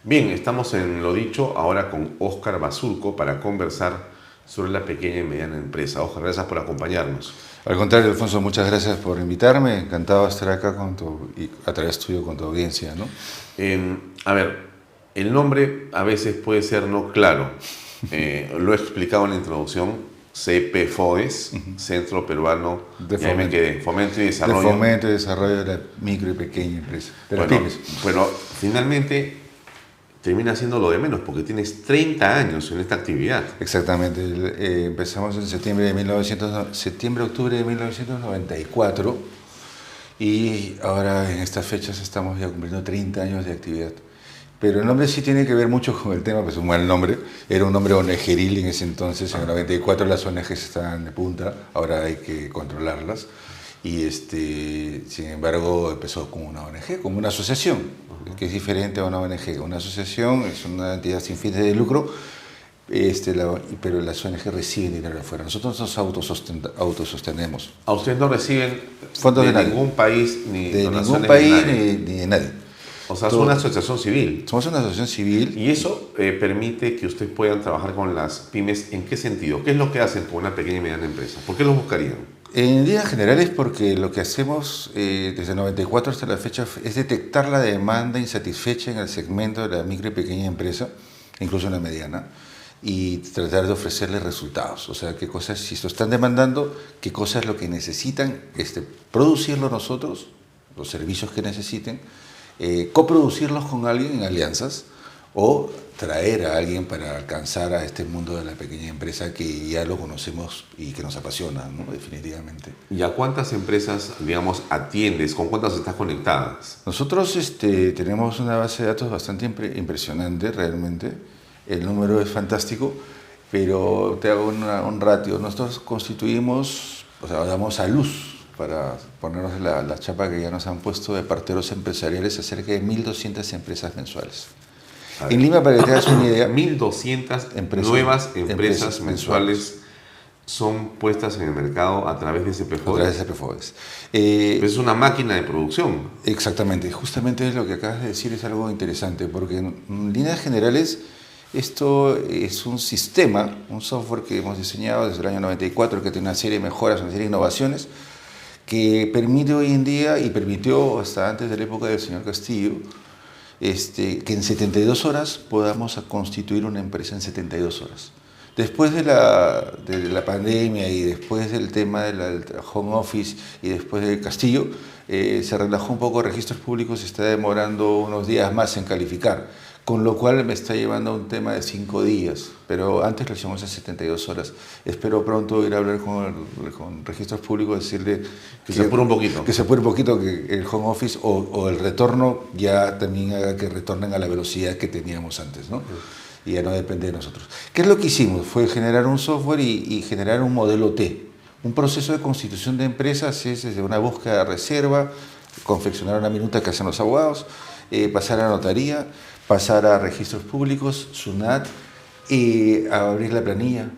Bien, estamos en Lo Dicho ahora con Óscar Basurco para conversar sobre la pequeña y mediana empresa. Óscar, gracias por acompañarnos. Al contrario, Alfonso, muchas gracias por invitarme. Encantado de estar acá y a través tuyo con tu audiencia, ¿no? A ver, el nombre a veces puede ser no claro. Lo he explicado en la introducción. CPFODES, Centro Peruano, De ya me fomento. quedé, Fomento y De Desarrollo. fomento y desarrollo de la micro y pequeña empresa, de las Bueno, pymes. pero finalmente termina siendo lo de menos porque tienes 30 años en esta actividad. Exactamente. Empezamos en septiembre-octubre de 1994 y ahora en estas fechas estamos ya cumpliendo 30 años de actividad. Pero el nombre sí tiene que ver mucho con el tema, pues es un mal nombre. Era un nombre ONGeril en ese entonces, en el 94 las ONGs estaban de punta, ahora hay que controlarlas. Y sin embargo empezó como una ONG, como una asociación, que es diferente a una ONG. Una asociación es una entidad sin fines de lucro, pero las ONG reciben dinero de afuera. Nosotros nos autosostenemos. A ustedes no reciben Fondos de de nadie. ningún país ni De ningún donaciones de país nadie. ni de nadie. O sea, es Todo- una asociación civil. Somos una asociación civil. Y eso permite que ustedes puedan trabajar con las pymes. ¿En qué sentido? ¿Qué es lo que hacen con una pequeña y mediana empresa? ¿Por qué los buscarían? En líneas generales, porque lo que hacemos desde el 94 hasta la fecha es detectar la demanda insatisfecha en el segmento de la micro y pequeña empresa, incluso en la mediana, y tratar de ofrecerles resultados. O sea, qué cosas, si lo están demandando, qué cosas es lo que necesitan, producirlo nosotros, los servicios que necesiten, coproducirlos con alguien en alianzas o traer a alguien para alcanzar a este mundo de la pequeña empresa que ya lo conocemos y que nos apasiona, ¿no? Definitivamente. ¿Y a cuántas empresas, digamos, atiendes? ¿Con cuántas estás conectadas? Nosotros tenemos una base de datos bastante impresionante realmente. El número es fantástico, pero te hago un ratio. Nosotros constituimos, o sea, damos a luz, para ponernos la chapa que ya nos han puesto de parteros empresariales, a cerca de 1.200 empresas mensuales. En Lima, para que te hagas una idea, 1.200 nuevas empresas mensuales son puestas en el mercado a través de a CPFODES. través de CPFODES. Es una máquina de producción. Exactamente, justamente lo que acabas de decir es algo interesante, porque en líneas generales esto es un sistema, un software que hemos diseñado desde el año 94, que tiene una serie de mejoras, una serie de innovaciones, que permite hoy en día, y permitió hasta antes de la época del señor Castillo, que en 72 horas podamos constituir una empresa en 72 horas. Después de la pandemia y después del tema del home office y después del Castillo, se relajó un poco registros públicos, se está demorando unos días más en calificar, con lo cual me está llevando a un tema de 5 días, pero antes lo hicimos en 72 horas. Espero pronto ir a hablar con registros públicos, decirle Que se apure un poquito. que se apure un poquito, que el home office o el retorno ya también haga que retornen a la velocidad que teníamos antes, ¿no? Y ya no depende de nosotros. ¿Qué es lo que hicimos? Fue generar un software y generar un modelo T. Un proceso de constitución de empresas es desde una búsqueda de reserva, confeccionar una minuta que hacen los abogados, pasar a notaría, pasar a registros públicos, SUNAT, y abrir la planilla.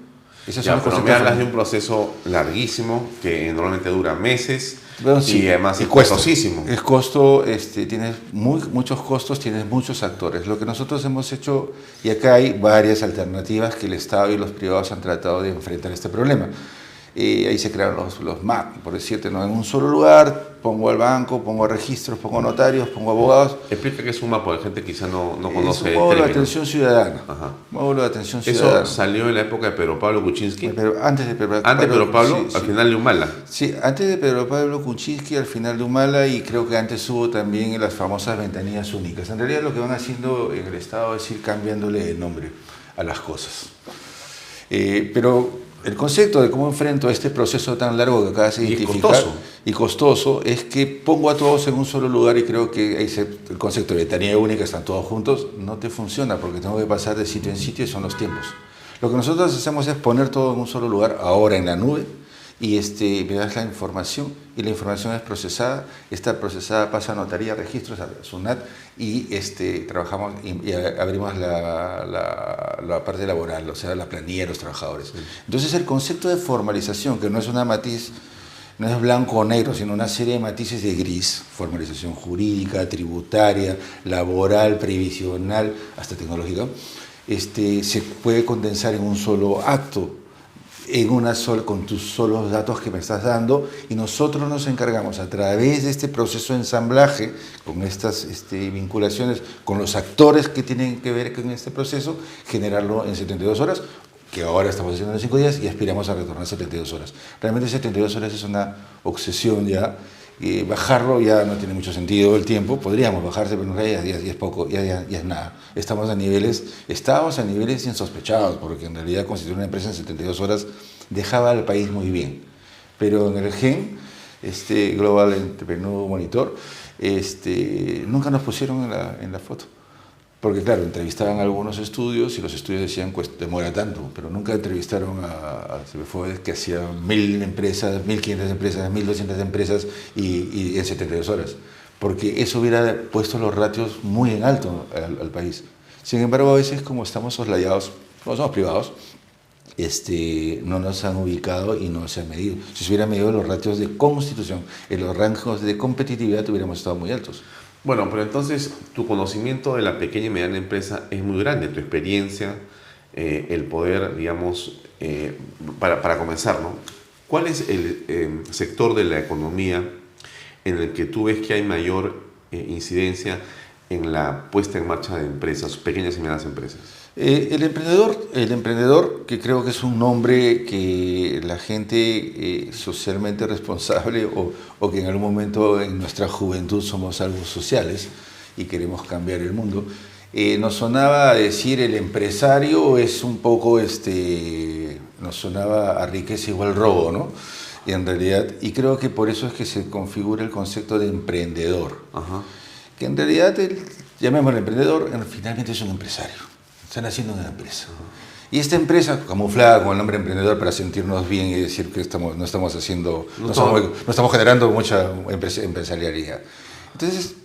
Esas son Ya, las pero cosas me que hablas de un proceso larguísimo que normalmente dura meses Bueno, sí, y además y es cuesta. costosísimo. Es costo, tienes muchos costos, tienes muchos actores. Lo que nosotros hemos hecho, y acá hay varias alternativas que el Estado y los privados han tratado de enfrentar este problema. Ahí se crearon los MAP, por decirte, ¿no? En un solo lugar, pongo al banco, pongo registros, pongo notarios, pongo abogados. Explica qué es un mapa, la gente quizá no Es conoce un el módulo de término. atención ciudadana. Ajá. Módulo de atención Eso ciudadana. salió en la época de Pedro Pablo Kuczynski. Pero antes de Pedro Antes de Pedro Pablo, sí, al sí. final de Humala. Sí, antes de Pedro Pablo Kuczynski, al final de Humala, y creo que antes hubo también las famosas ventanillas únicas. En realidad lo que van haciendo en el Estado es ir cambiándole el nombre a las cosas. Pero el concepto de cómo enfrento este proceso tan largo que acabas de identificar y costoso es que pongo a todos en un solo lugar, y creo que el concepto de ventanilla única, están todos juntos, no te funciona porque tengo que pasar de sitio en sitio y son los tiempos. Lo que nosotros hacemos es poner todo en un solo lugar, ahora en la nube, y me das la información, y la información es procesada. Esta procesada pasa a notaría, registros, a SUNAT, y trabajamos y abrimos la parte laboral, o sea, la planilla de los trabajadores. Entonces el concepto de formalización, que no es una matiz no es blanco o negro, sino una serie de matices de gris, formalización jurídica, tributaria, laboral, previsional, hasta tecnológica, se puede condensar en un solo acto, con tus solos datos que me estás dando, y nosotros nos encargamos a través de este proceso de ensamblaje, con estas vinculaciones con los actores que tienen que ver con este proceso, generarlo en 72 horas, que ahora estamos haciendo en 5 días y aspiramos a retornar a 72 horas. Realmente 72 horas es una obsesión ya, bajarlo ya no tiene mucho sentido el tiempo, podríamos bajarse, pero en realidad ya es poco, ya es nada. Estábamos a niveles insospechados, porque en realidad constituir una empresa en 72 horas dejaba al país muy bien. Pero en el GEM, Global Entrepreneur Monitor, nunca nos pusieron en la foto. Porque claro, entrevistaban algunos estudios y los estudios decían pues demora tanto, pero nunca entrevistaron a CPFOES que hacía 1000 empresas, 1500 empresas, 1200 empresas y en 72 horas. Porque eso hubiera puesto los ratios muy en alto al país. Sin embargo, a veces como estamos soslayados, como somos privados, no nos han ubicado y no se han medido. Si se hubieran medido los ratios de constitución, en los rangos de competitividad hubiéramos estado muy altos. Bueno, pero entonces tu conocimiento de la pequeña y mediana empresa es muy grande, tu experiencia, el poder, digamos, para comenzar, ¿no? ¿Cuál es el sector de la economía en el que tú ves que hay mayor incidencia en la puesta en marcha de empresas, pequeñas y medianas empresas? El emprendedor, que creo que es un nombre que la gente socialmente responsable o que en algún momento en nuestra juventud somos algo sociales y queremos cambiar el mundo, nos sonaba a decir el empresario es un poco, nos sonaba a riqueza igual robo, ¿no? Y en realidad, y creo que por eso es que se configura el concepto de emprendedor. Ajá. Que en realidad, llamémoslo emprendedor, finalmente es un empresario. Están haciendo una empresa. Y esta empresa, camuflada con el nombre emprendedor para sentirnos bien y decir que no estamos generando mucha empresarialidad. Entonces,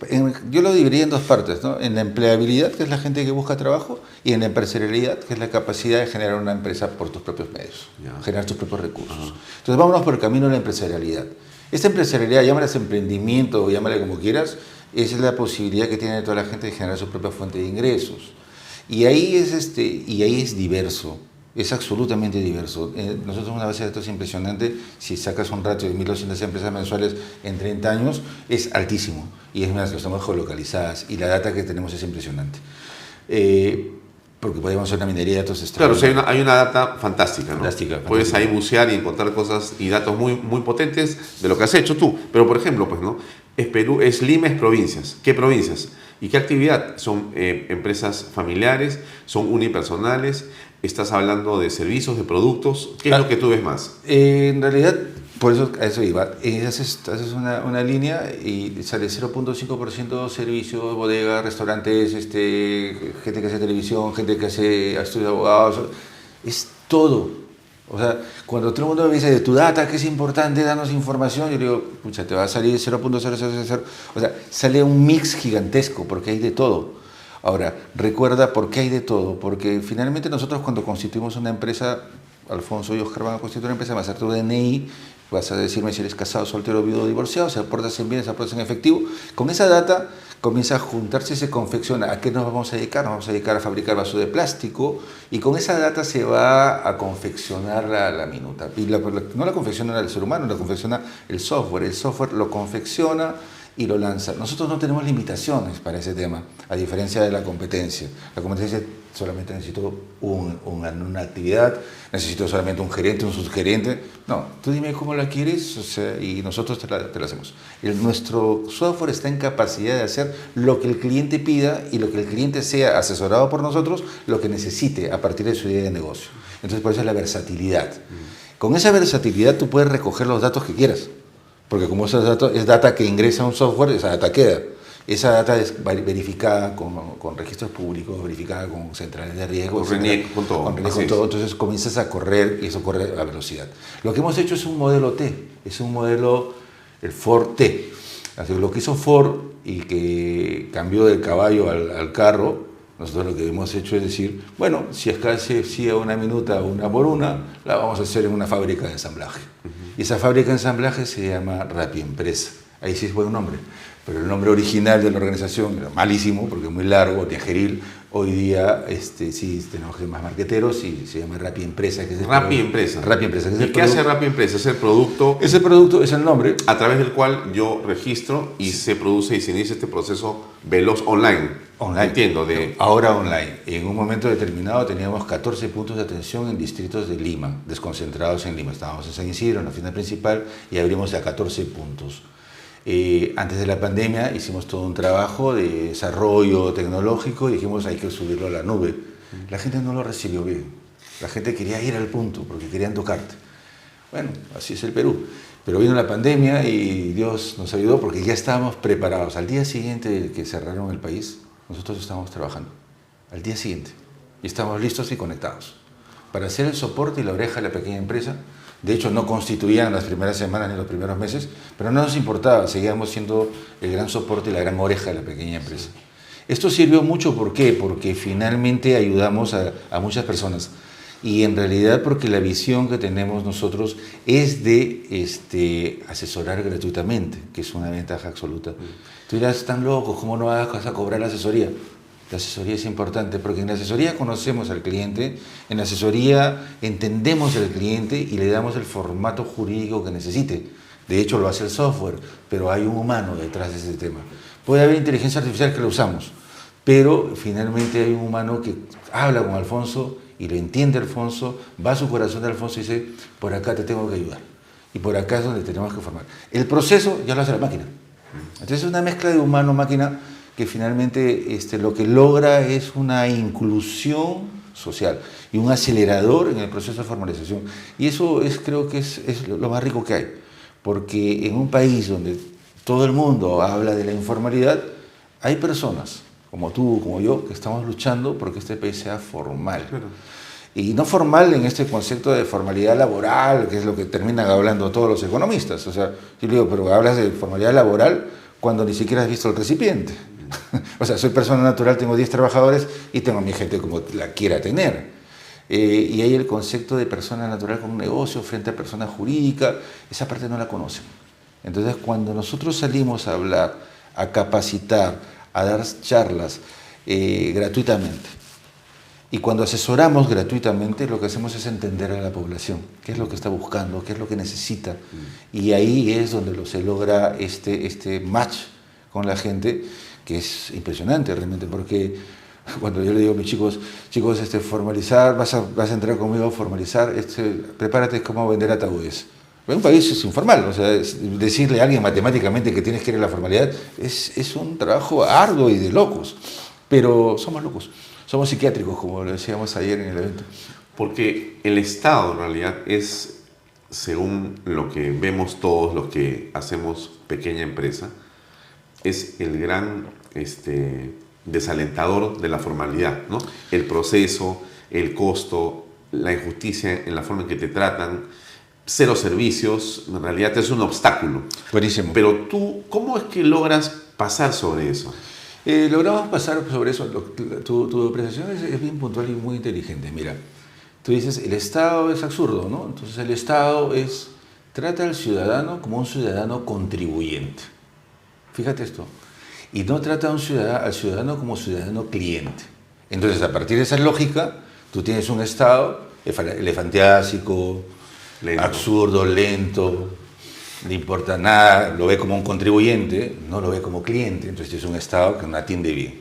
yo lo dividiría en dos partes, ¿no? En la empleabilidad, que es la gente que busca trabajo, y en la empresarialidad, que es la capacidad de generar una empresa por tus propios medios, generar tus propios recursos. Entonces, vámonos por el camino de la empresarialidad. Esta empresarialidad, llámala emprendimiento, llámala como quieras, es la posibilidad que tiene toda la gente de generar su propia fuente de ingresos. Y ahí es diverso, es absolutamente diverso. Nosotros tenemos una base de datos impresionante. Si sacas un ratio de 1200 empresas mensuales en 30 años, es altísimo. Y es más, estamos geolocalizadas y la data que tenemos es impresionante. Porque podemos hacer una minería de datos. Claro, hay una data fantástica, ¿no? Fantástica. Puedes ahí bucear y encontrar cosas y datos muy, muy potentes de lo que has hecho tú. Pero, por ejemplo, pues, ¿no? Lima es provincias. ¿Qué provincias? ¿Y qué actividad? ¿Son empresas familiares? ¿Son unipersonales? ¿Estás hablando de servicios, de productos? ¿Qué es lo que tú ves más? En realidad, por eso a eso iba. Haces una línea y sale 0.5% servicios, bodegas, restaurantes, gente que hace televisión, gente que hace estudios de abogados. Es todo. O sea, cuando todo el mundo me dice de tu data, que es importante, danos información, yo digo, pucha, te va a salir 0.0000. O sea, sale un mix gigantesco porque hay de todo. Ahora, recuerda por qué hay de todo. Porque finalmente nosotros cuando constituimos una empresa, Alfonso y Oscar van a constituir una empresa, vas a hacer tu DNI, vas a decirme si eres casado, soltero, viudo o divorciado, si aportas en bienes, aportas en efectivo. Con esa data comienza a juntarse y se confecciona. ¿A qué nos vamos a dedicar? Nos vamos a dedicar a fabricar vasos de plástico y con esa data se va a confeccionar la minuta. Y no la confecciona el ser humano, la confecciona el software. El software lo confecciona y lo lanza. Nosotros no tenemos limitaciones para ese tema, a diferencia de la competencia. La competencia solamente necesito una actividad, necesito solamente un gerente, un subgerente. No, tú dime cómo la quieres, o sea, y nosotros te la hacemos. Nuestro software está en capacidad de hacer lo que el cliente pida y lo que el cliente sea asesorado por nosotros, lo que necesite a partir de su idea de negocio. Entonces, por eso es la versatilidad. Con esa versatilidad tú puedes recoger los datos que quieras. Porque como esos datos es data que ingresa a un software, esa data queda. Esa data es verificada con registros públicos, verificada con centrales de riesgo, con RENIEC, con todo. Entonces comienzas a correr y eso corre a velocidad. Lo que hemos hecho es un modelo T, es un modelo, el Ford T. Así que lo que hizo Ford y que cambió del caballo al carro, nosotros lo que hemos hecho es decir, bueno, si es casi a una minuta, una por una, la vamos a hacer en una fábrica de ensamblaje. Y esa fábrica de ensamblaje se llama Rapiempresa. Ahí sí es buen nombre. Pero el nombre original de la organización era malísimo, porque es muy largo, tiajeril. Hoy día sí tenemos más marqueteros y se llama Rapiempresa. Rapiempresa. Rapiempresa. ¿Y qué hace Rapiempresa? Es el producto... Ese producto es el nombre. A través del cual yo registro y se produce y se inicia este proceso veloz online. Online. Entiendo. Ahora online. En un momento determinado teníamos 14 puntos de atención en distritos de Lima, desconcentrados en Lima. Estábamos en San Isidro, en la oficina principal, y abrimos a 14 puntos. Antes de la pandemia hicimos todo un trabajo de desarrollo tecnológico y dijimos hay que subirlo a la nube. La gente no lo recibió bien. La gente quería ir al punto porque querían tocarte. Bueno, así es el Perú. Pero vino la pandemia y Dios nos ayudó porque ya estábamos preparados. Al día siguiente de que cerraron el país, nosotros estábamos trabajando. Al día siguiente. Y estábamos listos y conectados para hacer el soporte y la oreja de la pequeña empresa. De hecho, no constituían las primeras semanas ni los primeros meses, pero no nos importaba, seguíamos siendo el gran soporte y la gran oreja de la pequeña empresa. Esto sirvió mucho, ¿por qué? Porque finalmente ayudamos a muchas personas. Y en realidad porque la visión que tenemos nosotros es de asesorar gratuitamente, que es una ventaja absoluta. Tú dirás, están locos, ¿cómo no vas a cobrar la asesoría? La asesoría es importante porque en la asesoría conocemos al cliente, en la asesoría entendemos al cliente y le damos el formato jurídico que necesite. De hecho lo hace el software, pero hay un humano detrás de ese tema. Puede haber inteligencia artificial que lo usamos, pero finalmente hay un humano que habla con Alfonso y le entiende a Alfonso, va a su corazón de Alfonso y dice, por acá te tengo que ayudar. Y por acá es donde tenemos que formar. El proceso ya lo hace la máquina. Entonces es una mezcla de humano-máquina que finalmente lo que logra es una inclusión social y un acelerador en el proceso de formalización. Y eso creo que es lo más rico que hay, porque en un país donde todo el mundo habla de la informalidad, hay personas como tú, como yo, que estamos luchando porque este país sea formal. Claro. Y no formal en este concepto de formalidad laboral, que es lo que terminan hablando todos los economistas. O sea, yo digo, pero hablas de formalidad laboral cuando ni siquiera has visto el recipiente. O sea, soy persona natural, tengo 10 trabajadores y tengo a mi gente como la quiera tener. Y hay el concepto de persona natural con un negocio frente a persona jurídica, esa parte no la conocen. Entonces, cuando nosotros salimos a hablar, a capacitar, a dar charlas gratuitamente, y cuando asesoramos gratuitamente, lo que hacemos es entender a la población, qué es lo que está buscando, qué es lo que necesita, y ahí es donde se logra este match con la gente, que es impresionante realmente, porque cuando yo le digo a mis chicos, formalizar, vas a entrar conmigo a formalizar, prepárate como vender ataúdes. En un país es informal, o sea, decirle a alguien matemáticamente que tienes que ir a la formalidad es un trabajo arduo y de locos, pero somos locos, somos psiquiátricos, como lo decíamos ayer en el evento. Porque el Estado en realidad es, según lo que vemos todos los que hacemos pequeña empresa, es el gran desalentador de la formalidad, ¿no? El proceso, el costo, la injusticia en la forma en que te tratan, cero servicios, en realidad es un obstáculo. Buenísimo. Pero tú, ¿cómo es que logras pasar sobre eso? Logramos pasar sobre eso. Tu apreciación es bien puntual y muy inteligente. Mira, tú dices, el Estado es absurdo, ¿no? Entonces el Estado trata al ciudadano como un ciudadano contribuyente. Fíjate esto. Y no trata al ciudadano como ciudadano cliente. Entonces, a partir de esa lógica, tú tienes un Estado elefantiásico, absurdo, lento, no le importa nada, lo ve como un contribuyente, no lo ve como cliente, entonces es un Estado que no atiende bien.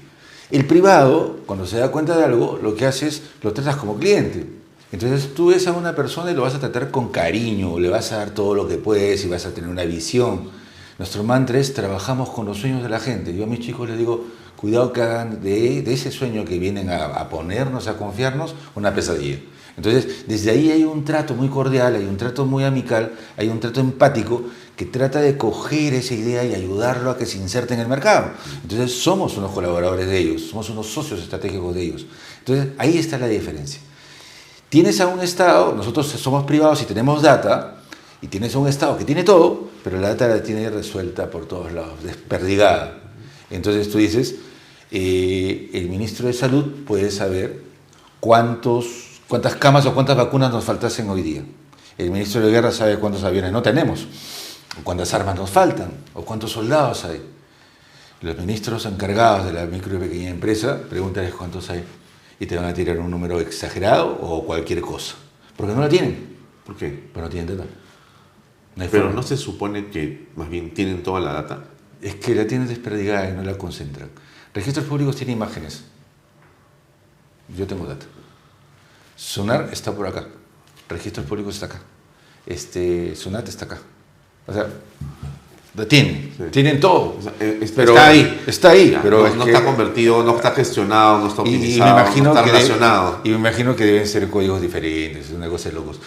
El privado, cuando se da cuenta de algo, lo que hace es, lo tratas como cliente. Entonces tú ves a una persona y lo vas a tratar con cariño, le vas a dar todo lo que puedes y vas a tener una visión. Nuestro mantra es, trabajamos con los sueños de la gente. Yo a mis chicos les digo, cuidado que hagan de ese sueño que vienen a ponernos, a confiarnos, una pesadilla. Entonces, desde ahí hay un trato muy cordial, hay un trato muy amical, hay un trato empático que trata de coger esa idea y ayudarlo a que se inserte en el mercado. Entonces, somos unos colaboradores de ellos, somos unos socios estratégicos de ellos. Entonces, ahí está la diferencia. Tienes a un Estado, nosotros somos privados y tenemos data, y tienes a un Estado que tiene todo, pero la data la tiene resuelta por todos lados, desperdigada. Entonces, tú dices, el ministro de Salud puede saber cuántas camas o cuántas vacunas nos faltasen hoy día. El ministro de Guerra sabe cuántos aviones no tenemos, o cuántas armas nos faltan, o cuántos soldados hay. Los ministros encargados de la micro y pequeña empresa, pregúntales cuántos hay y te van a tirar un número exagerado o cualquier cosa. Porque no la tienen. ¿Por qué? Pero no tienen data. No hay Pero forma. ¿no se supone que más bien tienen toda la data? Es que la tienen desperdigada y no la concentran. Registros públicos tienen imágenes. Yo tengo data. Sonar está por acá. Registros públicos está acá. Sunat está acá. O sea, lo tienen. Sí. Tienen todo. O sea, pero está ahí. Está ahí. Ya, pero no está convertido, no está gestionado, no está optimizado, no está relacionado. Y me imagino que deben ser códigos diferentes, es una cosa de locos.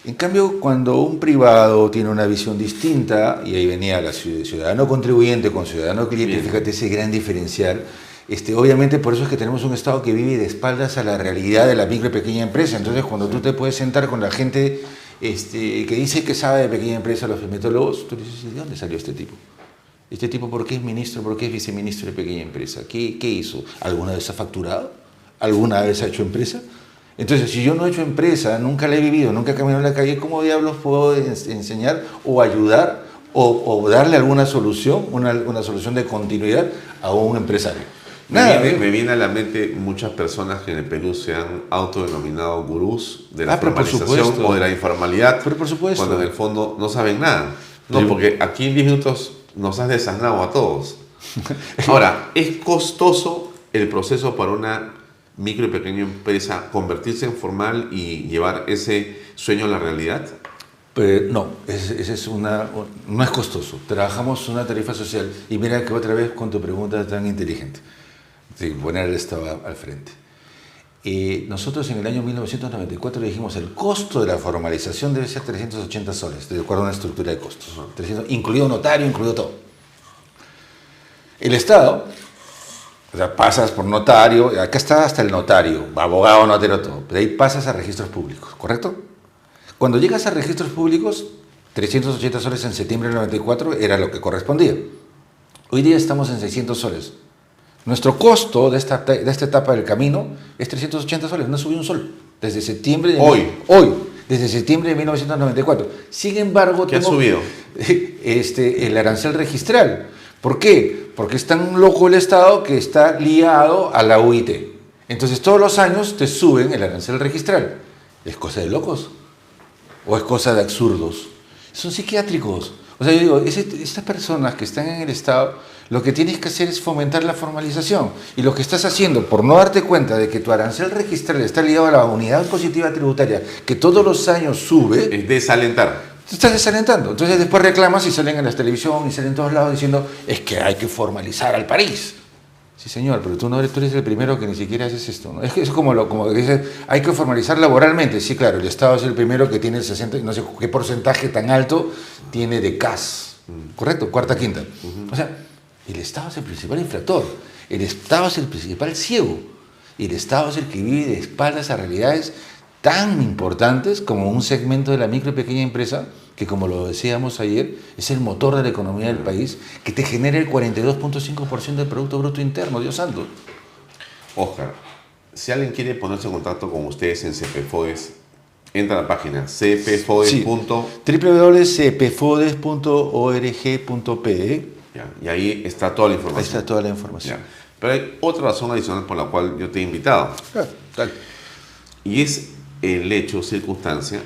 En cambio, cuando un privado tiene una visión distinta, y ahí venía la ciudadano contribuyente con ciudadano cliente, Bien. fíjate ese gran diferencial. Obviamente por eso es que tenemos un Estado que vive de espaldas a la realidad de la micro y pequeña empresa. Entonces, cuando tú te puedes sentar con la gente que dice que sabe de pequeña empresa, los metodólogos, tú dices, ¿de dónde salió este tipo? ¿Este tipo por qué es ministro, por qué es viceministro de pequeña empresa? ¿Qué hizo? ¿Alguna vez ha facturado? ¿Alguna vez ha hecho empresa? Entonces, si yo no he hecho empresa, nunca la he vivido, nunca he caminado en la calle, ¿cómo diablos puedo enseñar o ayudar o darle alguna solución, una solución de continuidad a un empresario? Me viene a la mente muchas personas que en el Perú se han autodenominado gurús de la pero por formalización supuesto. o de la informalidad, Pero por supuesto. cuando en el fondo no saben nada. No, Sí. porque aquí en 10 minutos nos has desasnado a todos. Ahora, ¿es costoso el proceso para una micro y pequeña empresa convertirse en formal y llevar ese sueño a la realidad? No, no es costoso. Trabajamos una tarifa social y mira que otra vez con tu pregunta tan inteligente, de poner el Estado al frente. Nosotros en el año 1994 dijimos el costo de la formalización debe ser 380 soles, de acuerdo a una estructura de costos, 300, incluido notario, incluido todo. El Estado, o sea, pasas por notario, acá está hasta el notario, abogado, notario, todo, de ahí pasas a registros públicos, ¿correcto? Cuando llegas a registros públicos, 380 soles en septiembre del 94 era lo que correspondía. Hoy día estamos en 600 soles. Nuestro costo de esta etapa del camino es 380 soles, no subió un sol. Desde septiembre de Hoy, desde septiembre de 1994. Sin embargo, ¿qué ha subido? El arancel registral. ¿Por qué? Porque es tan loco el Estado que está liado a la UIT. Entonces todos los años te suben el arancel registral. ¿Es cosa de locos? ¿O es cosa de absurdos? Son psiquiátricos. O sea, yo digo, estas personas que están en el Estado, lo que tienes que hacer es fomentar la formalización. Y lo que estás haciendo, por no darte cuenta de que tu arancel registral está ligado a la unidad impositiva tributaria, que todos los años sube, Es desalentar. te estás desalentando. Entonces después reclamas y salen en la televisión y salen en todos lados diciendo, es que hay que formalizar al país. Sí, señor, pero tú eres el primero que ni siquiera haces esto, ¿no? Es como que dices, hay que formalizar laboralmente. Sí, claro, el Estado es el primero que tiene el 60, no sé qué porcentaje tan alto tiene de CAS, ¿correcto? Cuarta, quinta. O sea, el Estado es el principal infractor, el Estado es el principal ciego, y el Estado es el que vive de espaldas a realidades tan importantes como un segmento de la micro y pequeña empresa, que como lo decíamos ayer, es el motor de la economía del país, que te genera el 42.5% del Producto Bruto Interno, Dios santo. Oscar, si alguien quiere ponerse en contacto con ustedes en CPFODES, entra a la página cpfodes. Sí, www.cpfodes.org.pe. Ya, y ahí está toda la información. Ahí está toda la información. Ya. Pero hay otra razón adicional por la cual yo te he invitado. Ah, tal. Y es el hecho, circunstancia,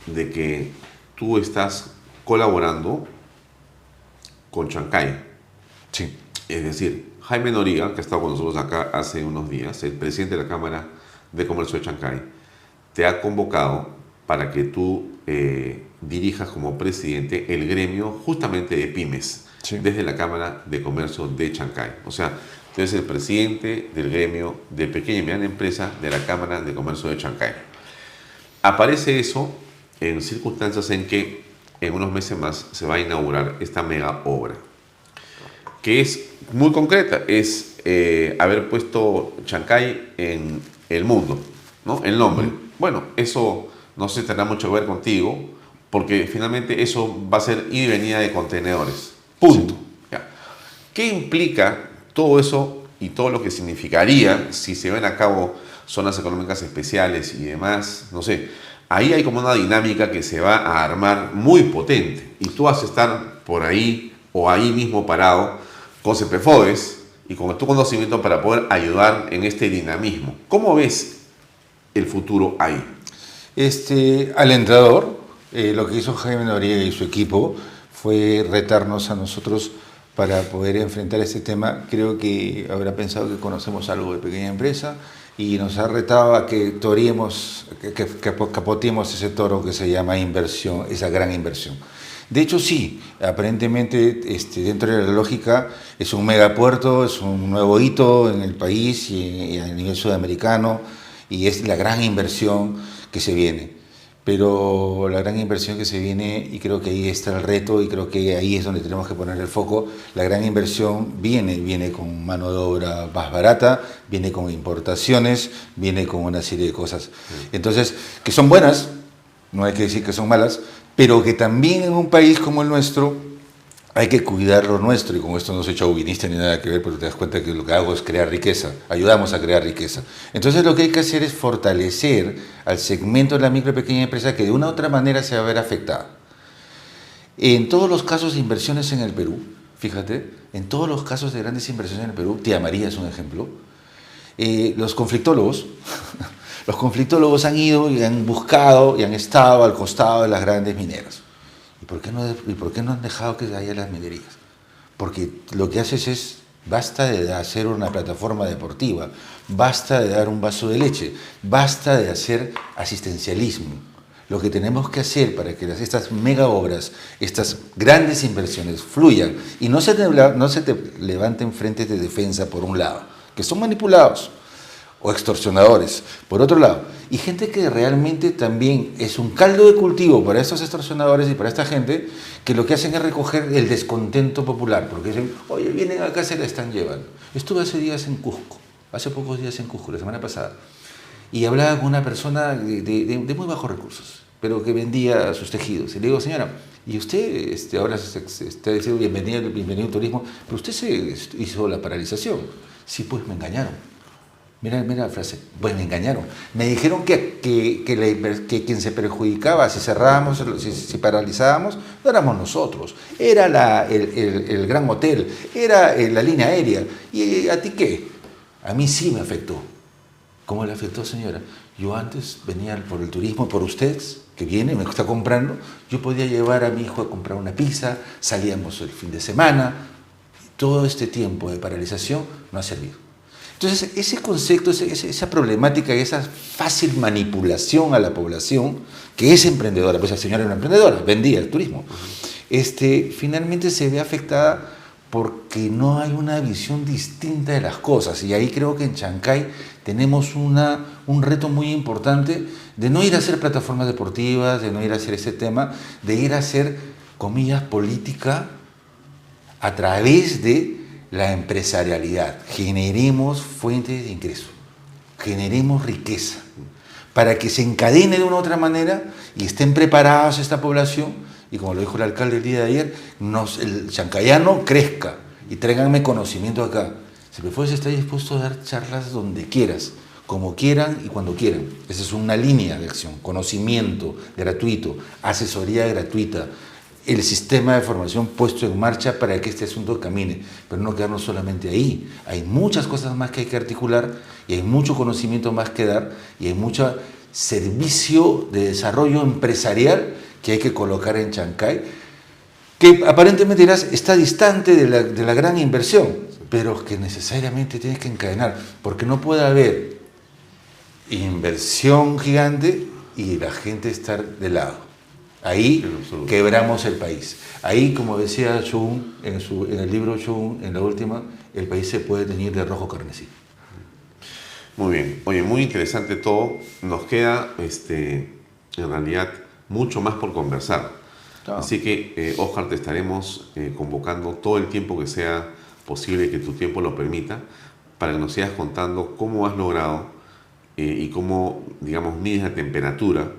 de que tú estás colaborando con Chancay. Sí. Es decir, Jaime Noriga, que ha estado con nosotros acá hace unos días, el presidente de la Cámara de Comercio de Chancay, te ha convocado para que tú dirijas como presidente el gremio justamente de pymes, Sí. desde la Cámara de Comercio de Chancay. O sea, tú eres el presidente del gremio de pequeña y mediana empresa de la Cámara de Comercio de Chancay. Aparece eso en circunstancias en que en unos meses más se va a inaugurar esta mega obra, que es muy concreta, es haber puesto Chancay en el mundo, ¿no? El nombre. Bueno, eso no se tendrá mucho que ver contigo, porque finalmente eso va a ser ida y venida de contenedores. Punto. Ya. ¿Qué implica todo eso y todo lo que significaría si se ven a cabo zonas económicas especiales y demás, no sé, ahí hay como una dinámica que se va a armar muy potente y tú vas a estar por ahí o ahí mismo parado con CEPEFODES y con tu conocimiento para poder ayudar en este dinamismo. ¿Cómo ves el futuro ahí? Alentador, lo que hizo Jaime Noriega y su equipo fue retarnos a nosotros para poder enfrentar este tema. Creo que habrá pensado que conocemos algo de pequeña empresa y nos ha retado a que toreemos, que capoteemos ese toro que se llama inversión, esa gran inversión. De hecho, sí, aparentemente dentro de la lógica es un megapuerto, es un nuevo hito en el país y a nivel sudamericano y es la gran inversión que se viene. Pero la gran inversión que se viene, y creo que ahí está el reto y creo que ahí es donde tenemos que poner el foco, la gran inversión viene con mano de obra más barata, viene con importaciones, viene con una serie de cosas. Entonces, que son buenas, no hay que decir que son malas, pero que también en un país como el nuestro hay que cuidar lo nuestro, y con esto no soy chauvinista ni nada que ver, pero te das cuenta que lo que hago es crear riqueza, ayudamos a crear riqueza. Entonces lo que hay que hacer es fortalecer al segmento de la micro y pequeña empresa que de una u otra manera se va a ver afectada. En todos los casos de inversiones en el Perú, fíjate, en todos los casos de grandes inversiones en el Perú, Tía María es un ejemplo, los conflictólogos han ido y han buscado y han estado al costado de las grandes mineras. ¿Y por qué no han dejado que haya las minerías? Porque lo que haces es, basta de hacer una plataforma deportiva, basta de dar un vaso de leche, basta de hacer asistencialismo. Lo que tenemos que hacer para que estas mega obras, estas grandes inversiones fluyan y no se te levanten frentes de defensa por un lado, que son manipulados, o extorsionadores, por otro lado, y gente que realmente también es un caldo de cultivo para estos extorsionadores y para esta gente, que lo que hacen es recoger el descontento popular, porque dicen, oye, vienen acá, se la están llevando. Estuve hace pocos días en Cusco, la semana pasada, y hablaba con una persona de muy bajos recursos, pero que vendía sus tejidos, y le digo, señora, y usted ahora está diciendo bienvenido al turismo, pero usted se hizo la paralización. Sí, pues me engañaron. Mira la frase, pues me engañaron. Me dijeron que quien se perjudicaba si cerrábamos, si paralizábamos, no éramos nosotros. Era el gran hotel, era la línea aérea. ¿Y a ti qué? A mí sí me afectó. ¿Cómo le afectó, señora? Yo antes venía por el turismo, por usted, que viene, me está comprando. Yo podía llevar a mi hijo a comprar una pizza, salíamos el fin de semana. Todo este tiempo de paralización no ha servido. Entonces, ese concepto, esa problemática y esa fácil manipulación a la población, que es emprendedora, pues la señora era una emprendedora, vendía el turismo, finalmente se ve afectada porque no hay una visión distinta de las cosas. Y ahí creo que en Chancay tenemos un reto muy importante de no ir a hacer plataformas deportivas, de no ir a hacer ese tema, de ir a hacer, comillas, política a través de la empresarialidad. Generemos fuentes de ingreso, generemos riqueza, para que se encadene de una u otra manera y estén preparados esta población, y como lo dijo el alcalde el día de ayer, el chancayano crezca y tráiganme conocimiento acá. CEPEFODES está dispuesto a dar charlas donde quieras, como quieran y cuando quieran. Esa es una línea de acción: conocimiento gratuito, asesoría gratuita, el sistema de formación puesto en marcha para que este asunto camine, pero no quedarnos solamente ahí. Hay muchas cosas más que hay que articular y hay mucho conocimiento más que dar y hay mucho servicio de desarrollo empresarial que hay que colocar en Chancay, que aparentemente dirás está distante de la gran inversión, pero que necesariamente tienes que encadenar, porque no puede haber inversión gigante y la gente estar de lado. Ahí quebramos el país. Ahí, como decía Chung en el libro Chung, en la última, el país se puede teñir de rojo carmesí. Muy bien. Oye, muy interesante todo. Nos queda, en realidad, mucho más por conversar. Claro. Así que, Óscar, te estaremos convocando todo el tiempo que sea posible, que tu tiempo lo permita, para que nos sigas contando cómo has logrado y cómo, digamos, mides la temperatura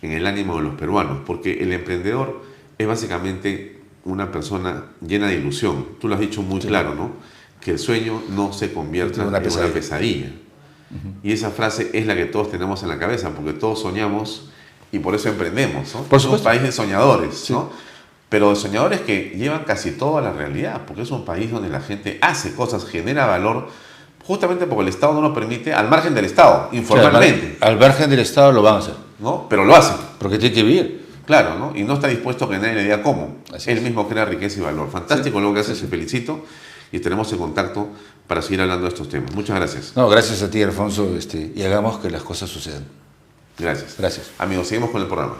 en el ánimo de los peruanos, porque el emprendedor es básicamente una persona llena de ilusión. Tú lo has dicho muy claro, ¿no? que el sueño no se convierta Una en pesadilla. una pesadilla. Y esa frase es la que todos tenemos en la cabeza, porque todos soñamos y por eso emprendemos, ¿no? Por Es un supuesto. país de soñadores, Sí. ¿no? Pero de soñadores que llevan casi todo a la realidad, porque es un país donde la gente hace cosas, genera valor, justamente porque el Estado no lo permite, al margen del Estado, informalmente, Al margen del Estado lo van a hacer, ¿no? Pero lo hacen. porque tiene que vivir. Claro, ¿no? Y no está dispuesto a que nadie le diga cómo. Así Él es. mismo crea riqueza y valor. Fantástico Sí. lo que haces, te felicito. Y estaremos en contacto para seguir hablando de estos temas. Muchas gracias. No, gracias a ti, Alfonso, y hagamos que las cosas sucedan. Gracias. Gracias. Amigos, seguimos con el programa.